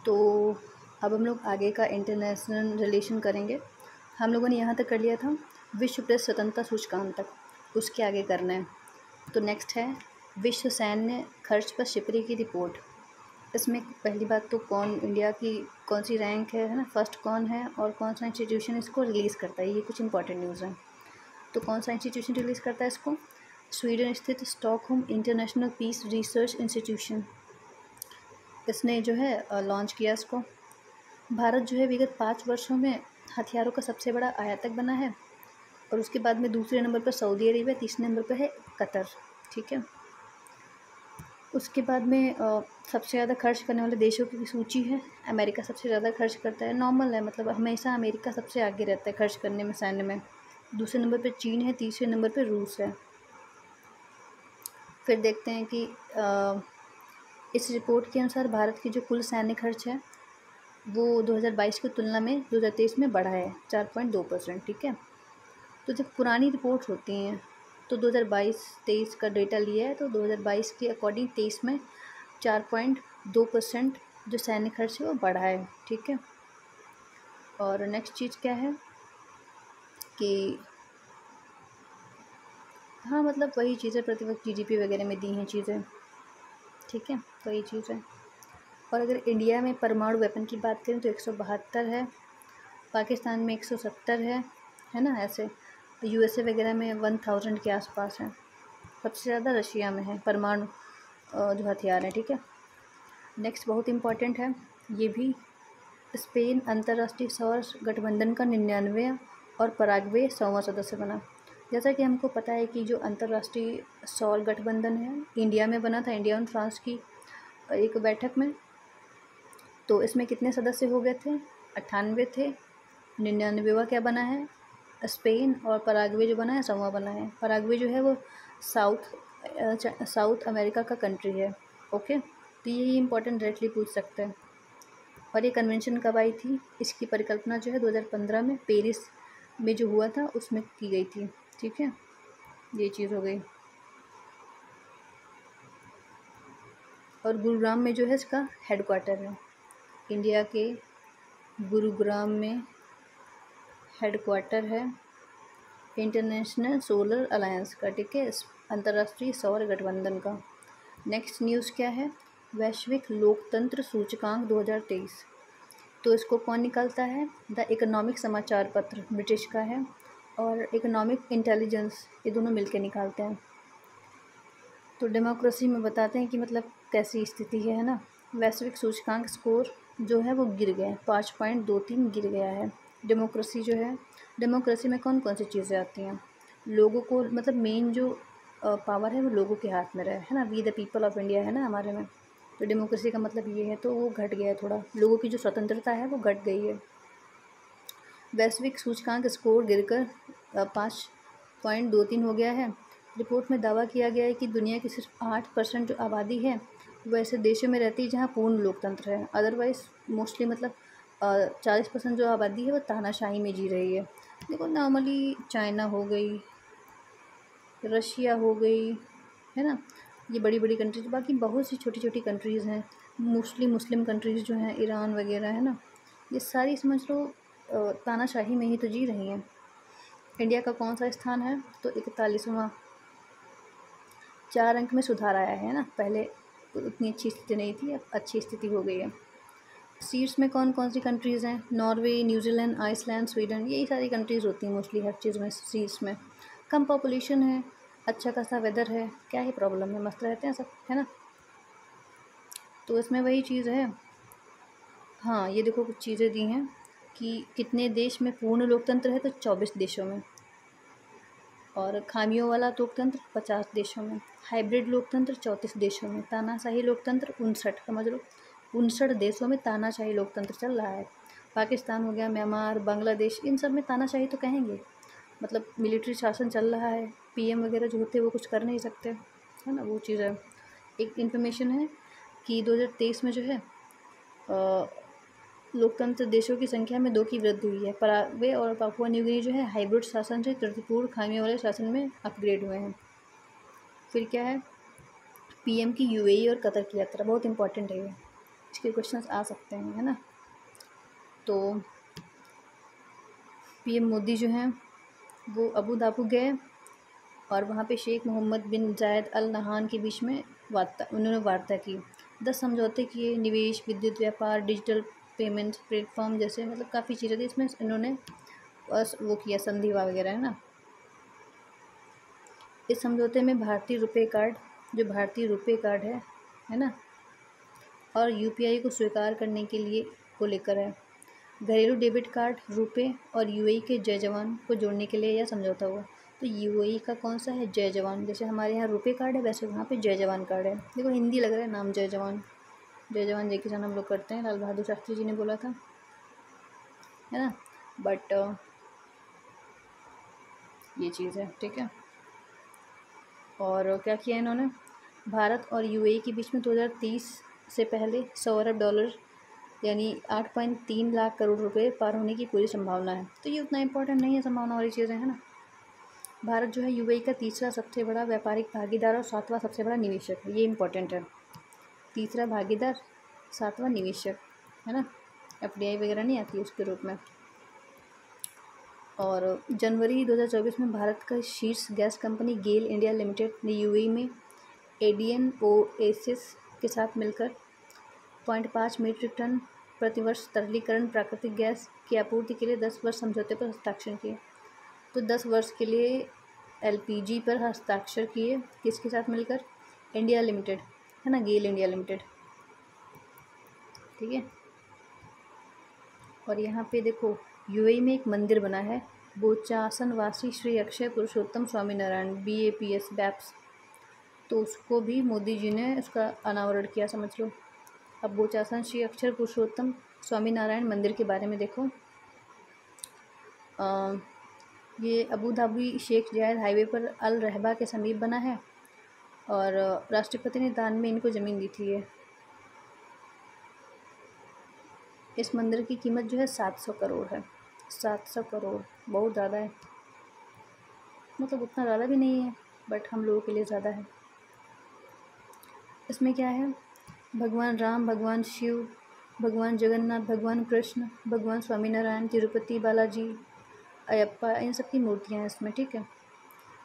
तो अब हम लोग आगे का इंटरनेशनल रिलेशन करेंगे। हम लोगों ने यहाँ तक कर लिया था विश्व प्रेस स्वतंत्रता सूचकांक तक, उसके आगे करना है। तो नेक्स्ट है विश्व सैन्य खर्च पर शिप्री की रिपोर्ट। इसमें पहली बात तो इंडिया की कौन सी रैंक है ना, फर्स्ट कौन है और कौन सा इंस्टीट्यूशन इसको रिलीज़ करता है, ये कुछ इंपॉर्टेंट न्यूज़ है। तो कौन सा इंस्टीट्यूशन रिलीज़ करता है इसको? स्वीडन स्थित Stockholm International Peace Research Institution, इसने जो है लॉन्च किया इसको। भारत जो है विगत 5 वर्षों में हथियारों का सबसे बड़ा आयातक बना है, और उसके बाद में दूसरे नंबर पर सऊदी अरेबिया, तीसरे नंबर पर है कतर। ठीक है, उसके बाद में सबसे ज़्यादा खर्च करने वाले देशों की सूची है। अमेरिका सबसे ज़्यादा खर्च करता है, नॉर्मल है, मतलब हमेशा अमेरिका सबसे आगे रहता है खर्च करने में सैन्य में। दूसरे नंबर पे चीन है, तीसरे नंबर पे रूस है। फिर देखते हैं कि इस रिपोर्ट के अनुसार भारत की जो कुल सैन्य खर्च है वो 2022 की तुलना में 2023 में बढ़ा है 4.2%। ठीक है, तो जब पुरानी रिपोर्ट होती हैं तो 2022-23 का डेटा लिया है, तो 2022 के अकॉर्डिंग 23 में 4.2% जो सैन्य खर्च है वो बढ़ा है। ठीक है, और नेक्स्ट चीज़ क्या है कि हाँ, मतलब वही चीज़ें प्रतिवर्ष जीडीपी वगैरह में दी हैं चीज़ें। ठीक है, वही चीज़ है। और अगर इंडिया में परमाणु वेपन की बात करें तो 172 है, पाकिस्तान में 170 है ना, ऐसे यूएसए वगैरह में 1000 के आसपास है। सबसे ज़्यादा रशिया में है परमाणु जो हथियार है। ठीक है, नेक्स्ट बहुत इम्पॉर्टेंट है ये भी, स्पेन अंतर्राष्ट्रीय सौर गठबंधन का 99वां और पराग्वे 100वां सदस्य बना। जैसा कि हमको पता है कि जो अंतर्राष्ट्रीय सौर गठबंधन है इंडिया में बना था, इंडिया और फ्रांस की एक बैठक में। तो इसमें कितने सदस्य हो गए थे? 98 थे। 99वां क्या बना है? स्पेन, और पराग्वे जो बना है 100वां बना है। पराग्वे जो है वो साउथ अमेरिका का कंट्री है। ओके, तो यही इंपॉर्टेंट डायरेक्टली पूछ सकते हैं। और ये कन्वेंशन कब आई थी? इसकी परिकल्पना जो है 2015 में पेरिस में जो हुआ था उसमें की गई थी। ठीक है, ये चीज़ हो गई। और गुरुग्राम में जो है इसका हेडक्वार्टर है, इंडिया के गुरुग्राम में हेडक्वार्टर है इंटरनेशनल सोलर अलायंस का। ठीक है, अंतर्राष्ट्रीय सौर गठबंधन का। नेक्स्ट न्यूज़ क्या है? वैश्विक लोकतंत्र सूचकांक 2023। तो इसको कौन निकालता है? द इकोनॉमिक समाचार पत्र ब्रिटिश का है, और इकोनॉमिक इंटेलिजेंस ये दोनों मिलकर निकालते हैं। तो डेमोक्रेसी में बताते हैं कि मतलब कैसी स्थिति है ना। वैश्विक सूचकांक स्कोर जो है वो गिर गया है, 5.23 गिर गया है। डेमोक्रेसी जो है, डेमोक्रेसी में कौन कौन सी चीज़ें आती हैं? लोगों को, मतलब मेन जो पावर है वो लोगों के हाथ में रहे, है ना, we the people of India है ना हमारे में। तो डेमोक्रेसी का मतलब ये है, तो वो घट गया है थोड़ा, लोगों की जो स्वतंत्रता है वो घट गई है। वैश्विक सूचकांक स्कोर गिरकर 5.23 हो गया है। रिपोर्ट में दावा किया गया है कि दुनिया की सिर्फ 8% जो आबादी है वो ऐसे देशों में रहती है जहाँ पूर्ण लोकतंत्र है। अदरवाइज़ मोस्टली मतलब 40% जो आबादी है वो तानाशाही में जी रही है। देखो, नॉर्मली चाइना हो गई, रशिया हो गई, है ना, ये बड़ी बड़ी कंट्रीज, बाकी बहुत सी छोटी छोटी कंट्रीज़ हैं, मोस्टली मुस्लिम कंट्रीज़ जो हैं, ईरान वगैरह, है ना, ये सारी समझ लो तानाशाही में ही तो जी रही हैं। इंडिया का कौन सा स्थान है? तो 41वां। 4 अंक में सुधार आया है ना, पहले उतनी अच्छी स्थिति नहीं थी, अब अच्छी स्थिति हो गई है। सीट्स में कौन कौन सी कंट्रीज़ हैं? नॉर्वे, न्यूजीलैंड, आइसलैंड, स्वीडन, यही सारी कंट्रीज़ होती हैं मोस्टली हर चीज़ में सीट्स में। कम पॉपुलेशन है, अच्छा खासा वेदर है, क्या ही प्रॉब्लम है, मस्त रहते हैं सब, है ना। तो इसमें वही चीज़ है। हाँ, ये देखो कुछ चीज़ें दी हैं कि कितने देश में पूर्ण लोकतंत्र है, तो 24 देशों में, और खामियों वाला लोकतंत्र 50 देशों में, हाइब्रिड लोकतंत्र 34 देशों में, तानाशाही लोकतंत्र 59, समझ लो 59 देशों में तानाशाही लोकतंत्र चल रहा है। पाकिस्तान हो गया, म्यांमार, बांग्लादेश, इन सब में तानाशाही तो कहेंगे, मतलब मिलिट्री शासन चल रहा है, पीएम वगैरह जो होते हैं वो कुछ कर नहीं सकते, है ना, वो चीज़ है। एक इन्फॉर्मेशन है कि 2023 में जो है लोकतंत्र देशों की संख्या में 2 की वृद्धि हुई है। पराग्वे और पापुआ न्यू गिनी जो है हाइब्रिड शासन से त्रुटिपूर्ण खामियों वाले शासन में अपग्रेड हुए हैं। फिर क्या है? पीएम की यूएई और कतर की यात्रा, बहुत इंपॉर्टेंट है ये। इसके क्वेश्चंस आ सकते हैं, है ना। तो पीएम मोदी जो हैं वो अबू धाबी गए और वहाँ पे शेख मोहम्मद बिन जायद अल नहान के बीच में उन्होंने वार्ता की। 10 समझौते किए, निवेश, विद्युत व्यापार, डिजिटल पेमेंट प्लेटफॉर्म जैसे मतलब काफ़ी चीज़ें थी इसमें, इन्होंने बस वो किया संधि वगैरह, है ना। इस समझौते में भारतीय रुपए कार्ड, जो भारतीय रुपए कार्ड है ना, और यूपीआई को स्वीकार करने के लिए को लेकर है। घरेलू डेबिट कार्ड, रुपए और यूएई के जय जवान को जोड़ने के लिए यह समझौता हुआ। तो यूएई का कौन सा है? जय जवान। जैसे हमारे यहाँ रुपए कार्ड है वैसे वहाँ पे जय जवान कार्ड है। देखो हिंदी लग रहा है नाम, जय जवान। जय जवान जय किसान हम लोग करते हैं, लाल बहादुर शास्त्री जी ने बोला था, है ना। बट ये चीज़ है, ठीक है। और क्या किया इन्होंने, भारत और यूएई के बीच में 2030 से पहले 100 अरब डॉलर यानी 8.3 लाख करोड़ रुपए पार होने की पूरी संभावना है। तो ये उतना इम्पोर्टेंट नहीं है संभावना वाली चीज़ें, है ना। भारत जो है यूएई का तीसरा सबसे बड़ा व्यापारिक भागीदार और 7वां सबसे बड़ा निवेशक है, ये इम्पोर्टेंट है। तीसरा भागीदार, 7वां निवेशक, है ना। एफडीआई वगैरह नहीं आती उसके रूप में। और जनवरी 2024 में भारत का शीर्ष गैस कंपनी गेल इंडिया लिमिटेड ने यूएई में एडियन ओएसिस के साथ मिलकर 0.5 मीट्रिक टन प्रतिवर्ष तरलीकरण प्राकृतिक गैस की आपूर्ति के लिए 10 वर्ष समझौते पर हस्ताक्षर किए। तो 10 वर्ष के लिए एलपीजी पर हस्ताक्षर किए, किसके साथ मिलकर? इंडिया लिमिटेड, है ना, गेल इंडिया लिमिटेड, ठीक है। और यहाँ पे देखो यूएई में एक मंदिर बना है, बोचासन वासी श्री अक्षय पुरुषोत्तम स्वामीनारायण BAPS बैप्स, तो उसको भी मोदी जी ने उसका अनावरण किया, समझ लो। अब बोचासन श्री अक्षर पुरुषोत्तम स्वामीनारायण मंदिर के बारे में देखो। ये अबू धाबी शेख जायद हाईवे पर अल रहबा के समीप बना है और राष्ट्रपति ने दान में इनको ज़मीन दी थी। ये इस मंदिर की कीमत जो है 700 करोड़ है। 700 करोड़ बहुत ज़्यादा है, मतलब उतना ज़्यादा भी नहीं है बट हम लोगों के लिए ज़्यादा है। इसमें क्या है, भगवान राम, भगवान शिव, भगवान जगन्नाथ, भगवान कृष्ण, भगवान स्वामीनारायण, तिरुपति बालाजी, अयप्पा, इन सब की मूर्तियाँ हैं इसमें, ठीक है।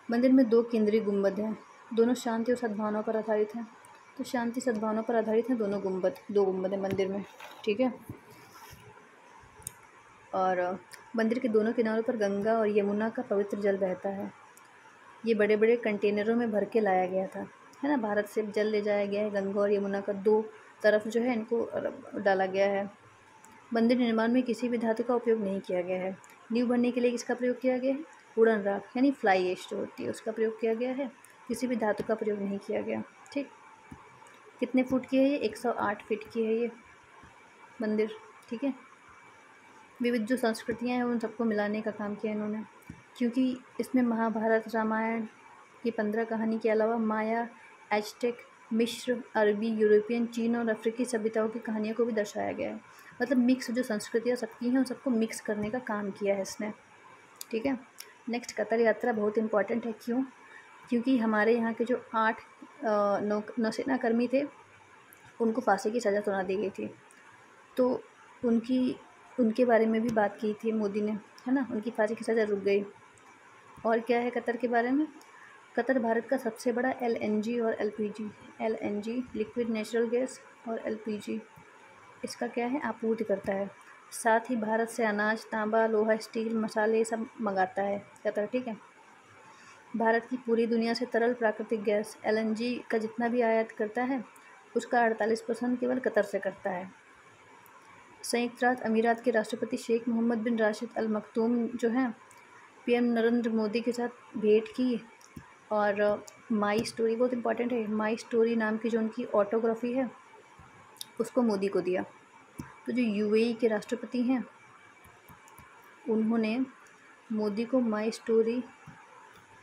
मंदिर में 2 केंद्रीय गुंबद हैं, दोनों शांति और सद्भावना पर आधारित हैं। तो शांति सद्भावना पर आधारित हैं दोनों गुंबद, 2 गुंबद हैं मंदिर में, ठीक है। और मंदिर के दोनों किनारों पर गंगा और यमुना का पवित्र जल बहता है। ये बड़े बड़े कंटेनरों में भर के लाया गया था, है ना। भारत से जल ले जाया गया है, गंगा और यमुना का 2 तरफ जो है इनको डाला गया है। मंदिर निर्माण में किसी भी धातु का उपयोग नहीं किया गया है। नींव भरने के लिए किसका प्रयोग किया गया है? उड़न राख यानी फ्लाई ऐश जो होती है उसका प्रयोग किया गया है, किसी भी धातु का प्रयोग नहीं किया गया, ठीक। कितने फुट की है ये? 108 फीट की है ये मंदिर, ठीक है। विविध जो संस्कृतियाँ हैं उन सबको मिलाने का काम किया इन्होंने, क्योंकि इसमें महाभारत, रामायण की 15 कहानी के अलावा माया, एज़टेक, मिस्र, अरबी, यूरोपियन, चीन और अफ्रीकी सभ्यताओं की कहानियों को भी दर्शाया गया है। मतलब मिक्स जो संस्कृतियाँ सबकी हैं उन सबको मिक्स करने का काम किया है इसने, ठीक है। नेक्स्ट, कतर यात्रा बहुत इम्पॉर्टेंट है। क्यों? क्योंकि हमारे यहाँ के जो 8 नौसेना कर्मी थे उनको फांसी की सज़ा सुना दी गई थी, तो उनके बारे में भी बात की थी मोदी ने, है ना। उनकी फांसी की सज़ा रुक गई। और क्या है कतर के बारे में? कतर भारत का सबसे बड़ा LNG और LPG, LNG liquid natural gas और LPG इसका क्या है, आपूर्ति करता है। साथ ही भारत से अनाज, तांबा, लोहा, स्टील, मसाले सब मंगाता है कतर, ठीक है। भारत की पूरी दुनिया से तरल प्राकृतिक गैस LNG का जितना भी आयात करता है उसका 48% केवल कतर से करता है। संयुक्त राज्य अमीरात के राष्ट्रपति शेख मोहम्मद बिन राशिद अल मखतूम जो हैं PM नरेंद्र मोदी के साथ भेंट की और माई स्टोरी, बहुत इंपॉर्टेंट है, माई स्टोरी नाम की जो उनकी ऑटोग्राफी है उसको मोदी को दिया। तो जो UAE के राष्ट्रपति हैं उन्होंने मोदी को माई स्टोरी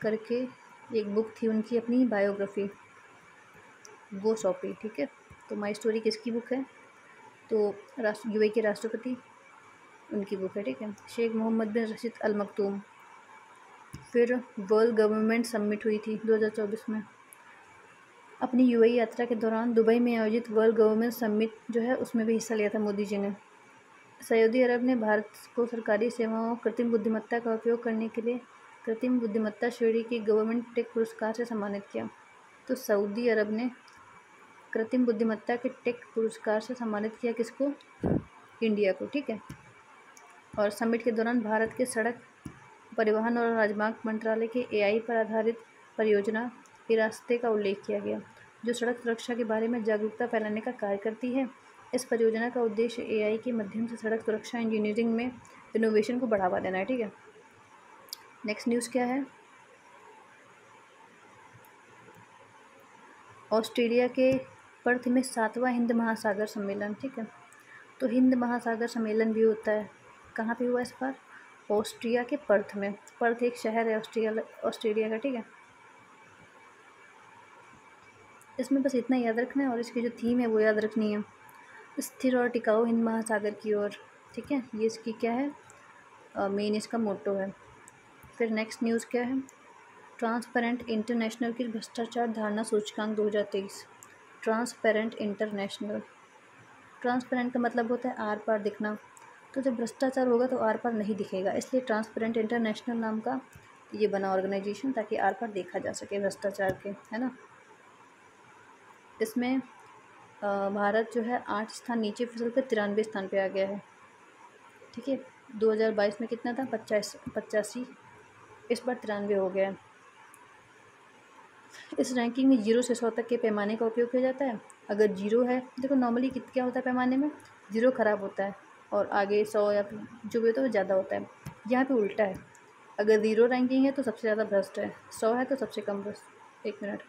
करके एक बुक थी उनकी अपनी बायोग्राफी वो सौंपी, ठीक है। तो माई स्टोरी किसकी बुक है? तो UAE के राष्ट्रपति उनकी बुक है, ठीक है, शेख मोहम्मद बिन राशिद अल मखतूम। फिर वर्ल्ड गवर्नमेंट समिट हुई थी 2024 में, अपनी यूएई यात्रा के दौरान दुबई में आयोजित वर्ल्ड गवर्नमेंट समिट जो है उसमें भी हिस्सा लिया था मोदी जी ने। सऊदी अरब ने भारत को सरकारी सेवाओं कृत्रिम बुद्धिमत्ता का उपयोग करने के लिए कृत्रिम बुद्धिमत्ता श्रेणी की गवर्नमेंट टेक पुरस्कार से सम्मानित किया। तो सऊदी अरब ने कृत्रिम बुद्धिमत्ता के टेक पुरस्कार से सम्मानित किया किसको? इंडिया को, ठीक है। और समिट के दौरान भारत के सड़क परिवहन और राजमार्ग मंत्रालय के एआई पर आधारित परियोजना इरास्ते का उल्लेख किया गया, जो सड़क सुरक्षा के बारे में जागरूकता फैलाने का कार्य करती है। इस परियोजना का उद्देश्य एआई के माध्यम से सड़क सुरक्षा इंजीनियरिंग में इनोवेशन को बढ़ावा देना है, ठीक है। नेक्स्ट न्यूज़ क्या है? ऑस्ट्रेलिया के पर्थ में 7वां हिंद महासागर सम्मेलन, ठीक है। तो हिंद महासागर सम्मेलन भी होता है, कहाँ पे हुआ इस बार? ऑस्ट्रिया के पर्थ में। पर्थ एक शहर है ऑस्ट्रेलिया का, ठीक है। इसमें बस इतना याद रखना है और इसकी जो थीम है वो याद रखनी है, स्थिर और टिकाऊ हिंद महासागर की ओर, ठीक है। ये इसकी क्या है? मेन इसका मोटो है। फिर नेक्स्ट न्यूज़ क्या है? ट्रांसपेरेंट इंटरनेशनल की भ्रष्टाचार धारणा सूचकांक 2023। ट्रांसपेरेंट इंटरनेशनल, ट्रांसपेरेंट का मतलब होता है आर पार दिखना। तो जब भ्रष्टाचार होगा तो आर पार नहीं दिखेगा, इसलिए ट्रांसपेरेंट इंटरनेशनल नाम का ये बना ऑर्गेनाइजेशन, ताकि आर पार देखा जा सके भ्रष्टाचार के, है ना। इसमें भारत जो है 8 स्थान नीचे फिसल कर 93 स्थान पे आ गया है, ठीक है। 2022 में कितना था? 85, इस बार 93 हो गया है। इस रैंकिंग में 0 से 100 तक के पैमाने का उपयोग किया जाता है। अगर 0 है, देखो नॉर्मली क्या होता है पैमाने में? 0 ख़राब होता है और आगे 100 या जो भी होता है वो ज़्यादा होता है। यहाँ पे उल्टा है, अगर 0 रैंकिंग है तो सबसे ज़्यादा भ्रष्ट है, 100 है तो सबसे कम भ्रष्ट। 1 मिनट,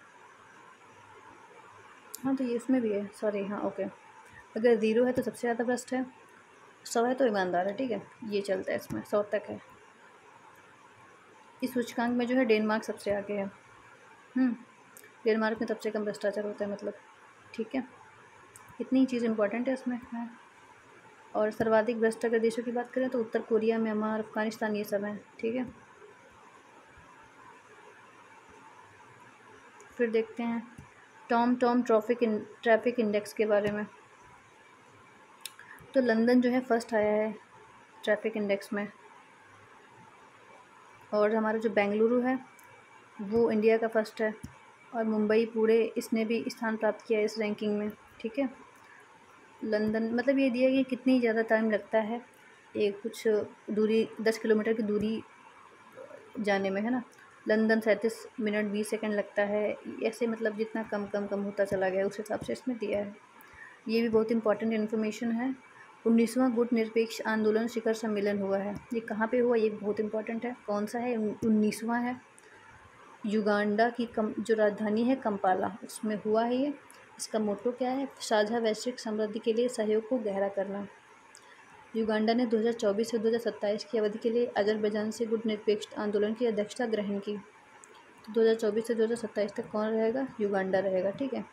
हाँ तो ये इसमें भी है, सॉरी, हाँ ओके। अगर 0 है तो सबसे ज़्यादा भ्रष्ट है, 100 है तो ईमानदार है, ठीक है। ये चलता है इसमें, 100 तक है। इस सूचकांक में जो है डेनमार्क सबसे आगे है। डेनमार्क में सबसे कम भ्रष्टाचार होता है, मतलब, ठीक है। इतनी चीज़ इंपॉर्टेंट है इसमें है। और सर्वाधिक भ्रष्ट अगर देशों की बात करें तो उत्तर कोरिया, म्यांमार, अफगानिस्तान, ये सब हैं, ठीक है। फिर देखते हैं टॉम ट्रैफिक इंडेक्स के बारे में। तो लंदन जो है फर्स्ट आया है ट्रैफिक इंडेक्स में, और हमारा जो बेंगलुरु है वो इंडिया का फर्स्ट है, और मुंबई पुणे इसने भी स्थान प्राप्त किया है इस रैंकिंग में, ठीक है। लंदन मतलब ये दिया कि कितनी ज़्यादा टाइम लगता है एक कुछ दूरी 10 किलोमीटर की दूरी जाने में, है ना। लंदन 37 मिनट 20 सेकंड लगता है, ऐसे मतलब जितना कम कम कम होता चला गया उस हिसाब से इसमें दिया है। ये भी बहुत इंपॉर्टेंट इन्फॉर्मेशन है। 19वां गुट निरपेक्ष आंदोलन शिखर सम्मेलन हुआ है, ये कहाँ पे हुआ? ये बहुत इंपॉर्टेंट है। कौन सा है? 19वां है। युगांडा की जो राजधानी है कंपाला, उसमें हुआ है ये। इसका मोटो क्या है? साझा वैश्विक समृद्धि के लिए सहयोग को गहरा करना। युगांडा ने 2024 से 2027 की अवधि के लिए अजरबैजान से गुट निरपेक्ष आंदोलन की अध्यक्षता ग्रहण की। तो 2024 से 2027 तक कौन रहेगा? युगांडा रहेगा, ठीक है।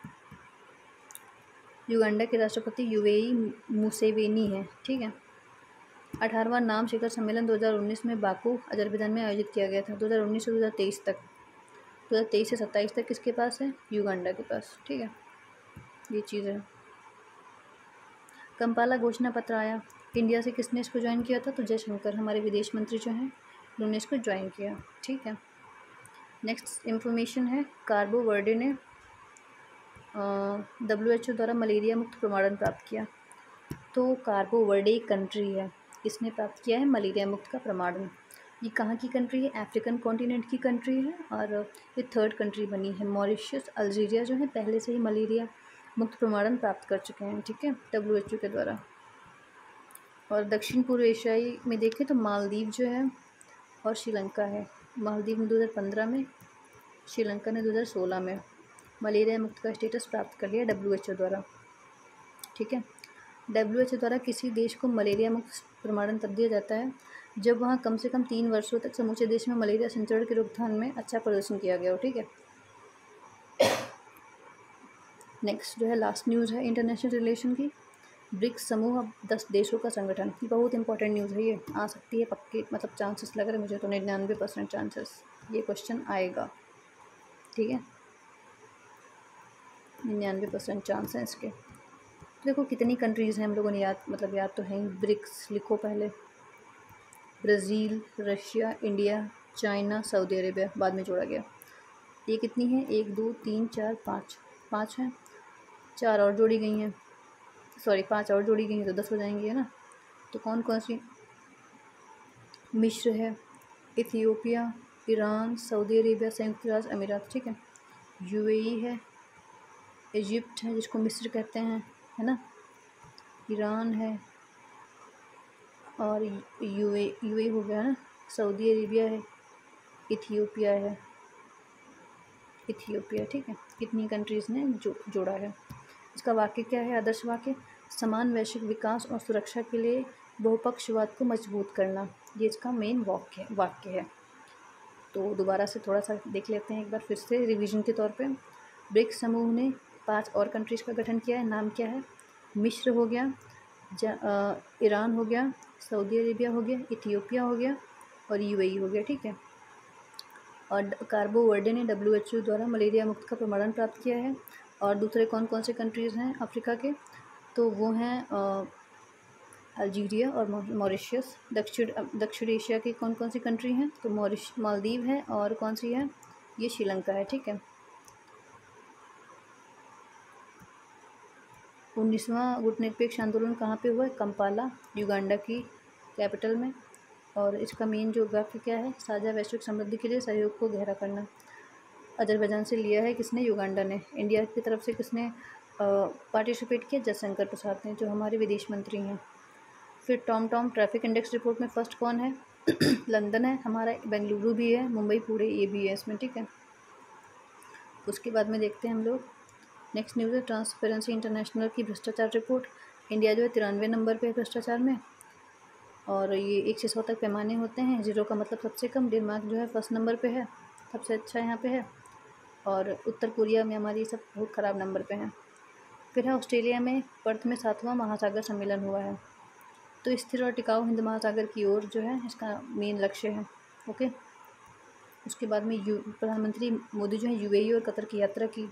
युगांडा के राष्ट्रपति यूवेई मुसेवेनी है, ठीक है। 18वां नाम शिखर सम्मेलन 2019 में बाकू अजरबैजान में आयोजित किया गया था। 2019 से 2023 तक, 2023 से 27 तक किसके पास है? युगांडा के पास, ठीक है। ये चीज़ है। कंपाला घोषणा पत्र आया, इंडिया से किसने इसको ज्वाइन किया था? तो जयशंकर, हमारे विदेश मंत्री जो हैं उन्होंने इसको ज्वाइन किया, ठीक है। नेक्स्ट इन्फॉर्मेशन है, कार्बो वर्डे ने WHO द्वारा मलेरिया मुक्त प्रमाणन प्राप्त किया। तो कार्बो वर्डे एक कंट्री है, इसने प्राप्त किया है मलेरिया मुक्त का प्रमाणन। ये कहाँ की कंट्री है? अफ्रीकन कॉन्टिनेंट की कंट्री है, और ये 3rd कंट्री बनी है। मॉरिशस, अल्जीरिया जो है पहले से ही मलेरिया मुक्त प्रमाणन प्राप्त कर चुके हैं, ठीक है, WHO के द्वारा। और दक्षिण पूर्व एशियाई में देखें तो मालदीव जो है और श्रीलंका है। मालदीव ने 2015 में, श्रीलंका ने 2016 में मलेरिया मुक्त का स्टेटस प्राप्त कर लिया WHO द्वारा, ठीक है। WHO द्वारा किसी देश को मलेरिया मुक्त प्रमाणन तब दिया जाता है जब वहाँ कम से कम 3 वर्षों तक समूचे देश में मलेरिया संचरण की रोकथाम में अच्छा प्रदर्शन किया गया हो, ठीक है। नेक्स्ट जो है लास्ट न्यूज़ है इंटरनेशनल रिलेशन की। ब्रिक्स समूह 10 देशों का संगठन, ये बहुत इंपॉर्टेंट न्यूज़ है, ये आ सकती है पक्के, मतलब चांसेस लग रहे हैं मुझे तो 99% चांसेस ये क्वेश्चन आएगा, ठीक है। 99% चांस है इसके। देखो कितनी कंट्रीज़ हैं, हम लोगों ने याद तो है ही। ब्रिक्स लिखो पहले। Brazil, Russia, India, China, Saudi Arabia बाद में जोड़ा गया। ये कितनी है? 1 2 3 4 5, 5 हैं। 4 और जोड़ी गई हैं, सॉरी 5 और जोड़ी गई हैं तो 10 हो जाएंगी, है ना। तो कौन कौन सी? मिस्र है, इथियोपिया, ईरान, सऊदी अरेबिया, संयुक्त राज्य अमीरात, ठीक है। यूएई है, इजिप्ट है जिसको मिस्र कहते हैं, है ना। ईरान है और यूएई हो गया ना। सऊदी अरेबिया है, इथियोपिया है, ठीक है। कितनी कंट्रीज़ ने जोड़ा है। इसका वाक्य क्या है? आदर्श वाक्य, समान वैश्विक विकास और सुरक्षा के लिए बहुपक्षवाद को मजबूत करना, ये इसका मेन वाक्य है। तो दोबारा से थोड़ा सा देख लेते हैं एक बार फिर से रिवीजन के तौर पे। ब्रिक्स समूह ने 5 और कंट्रीज़ का गठन किया है। नाम क्या है? मिस्र हो गया, ईरान हो गया, सऊदी अरेबिया हो गया, इथियोपिया हो गया और यूएई हो गया, ठीक है। और कार्बो वर्डे ने WHO द्वारा मलेरिया मुक्त का प्रमाणन प्राप्त किया है। और दूसरे कौन कौन से कंट्रीज़ हैं अफ्रीका के? तो वो हैं अल्जीरिया और मॉरिशस। दक्षिण एशिया की कौन कौन सी कंट्री हैं? तो मालदीव है और कौन सी है? ये श्रीलंका है, ठीक है। 19वां गुटनिरपेक्ष आंदोलन कहाँ पे हुआ है? कंपाला, युगांडा की कैपिटल में। और इसका मेन जो वाक्य क्या है? साझा वैश्विक समृद्धि के लिए सहयोग को गहरा करना। अजरबैजान से लिया है किसने? युगांडा ने। इंडिया की तरफ से किसने पार्टिसिपेट किया? जयशंकर प्रसाद ने, जो हमारे विदेश मंत्री हैं। फिर टॉम ट्रैफिक इंडेक्स रिपोर्ट में फर्स्ट कौन है? लंदन है हमारा, बेंगलुरु भी है, मुंबई पुणे ये भी है इसमें, ठीक है। उसके बाद में देखते हैं हम लोग नेक्स्ट न्यूज़ है ट्रांसपेरेंसी इंटरनेशनल की भ्रष्टाचार रिपोर्ट। इंडिया जो है 93 नंबर पे है भ्रष्टाचार में। और ये 1 से 100 तक पैमाने होते हैं। 0 का मतलब सबसे कम। डेनमार्क जो है फर्स्ट नंबर पे है, सबसे अच्छा यहाँ पे है। और उत्तर कोरिया में हमारी सब बहुत ख़राब नंबर पे हैं। फिर है ऑस्ट्रेलिया में पर्थ में 7वां महासागर सम्मेलन हुआ है। तो स्थिर और टिकाऊ हिंद महासागर की ओर जो है इसका मेन लक्ष्य है, ओके। उसके बाद में प्रधानमंत्री मोदी जो है यूएई और कतर की यात्रा की।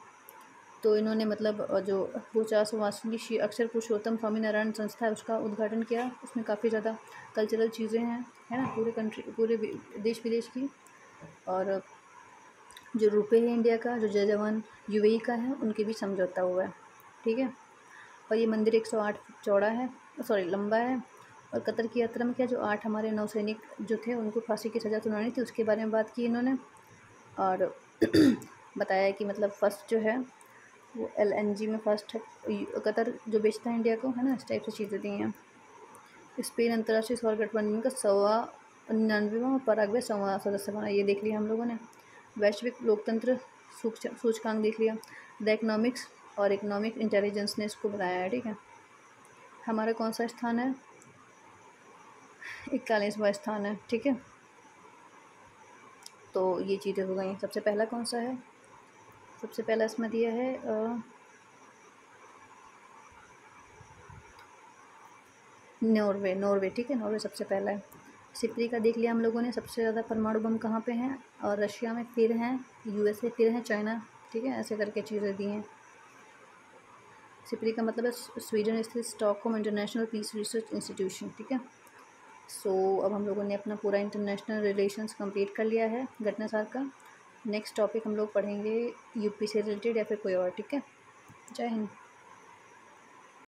तो इन्होंने मतलब जो 50 वार्षिक अक्षर पुरुषोत्तम स्वामीनारायण संस्था है उसका उद्घाटन किया। उसमें काफ़ी ज़्यादा कल्चरल चीज़ें हैं, है ना, पूरे देश विदेश की। और जो रुपये है इंडिया का, जो जय जवान यूएई का है, उनके भी समझौता हुआ है, ठीक है। और ये मंदिर 108 चौड़ा है, सॉरी लंबा है। और कतर की यात्रा में क्या, जो 8 हमारे नौसैनिक जो थे उनको फांसी की सज़ा सुनानी थी, उसके बारे में बात की इन्होंने। और बताया कि मतलब फर्स्ट जो है वो LNG में फर्स्ट है, कतर जो बेचता है इंडिया को, है ना। इस टाइप से चीज़ें दी हैं। स्पेन अंतर्राष्ट्रीय सौर गठबंधन का 99वां और पराग्वे 100वां सदस्य बना, ये देख लिया हम लोगों ने। वैश्विक लोकतंत्र सूचकांक देख लिया। द इकोनॉमिक्स और इकोनॉमिक इंटेलिजेंस ने इसको बनाया है, ठीक है। हमारा कौन सा स्थान है? 41वां स्थान है, ठीक है। तो ये चीज़ें हो गई। सबसे पहला कौन सा है? सबसे पहला इसमें दिया है नॉर्वे, ठीक है। नॉर्वे सबसे पहला है। सिपरी का देख लिया हम लोगों ने। सबसे ज़्यादा परमाणु बम कहाँ पे हैं? और रशिया में, फिर हैं USA, फिर हैं चाइना, ठीक है। ऐसे करके चीज़ें दी हैं। सिपरी का मतलब है स्वीडन स्थित Stockholm International Peace Research Institution, ठीक है। सो अब हम लोगों ने अपना पूरा इंटरनेशनल रिलेशंस कंप्लीट कर लिया है घटनासार का। नेक्स्ट टॉपिक हम लोग पढ़ेंगे यूपी से रिलेटेड या फिर कोई और, ठीक है। जय हिंद।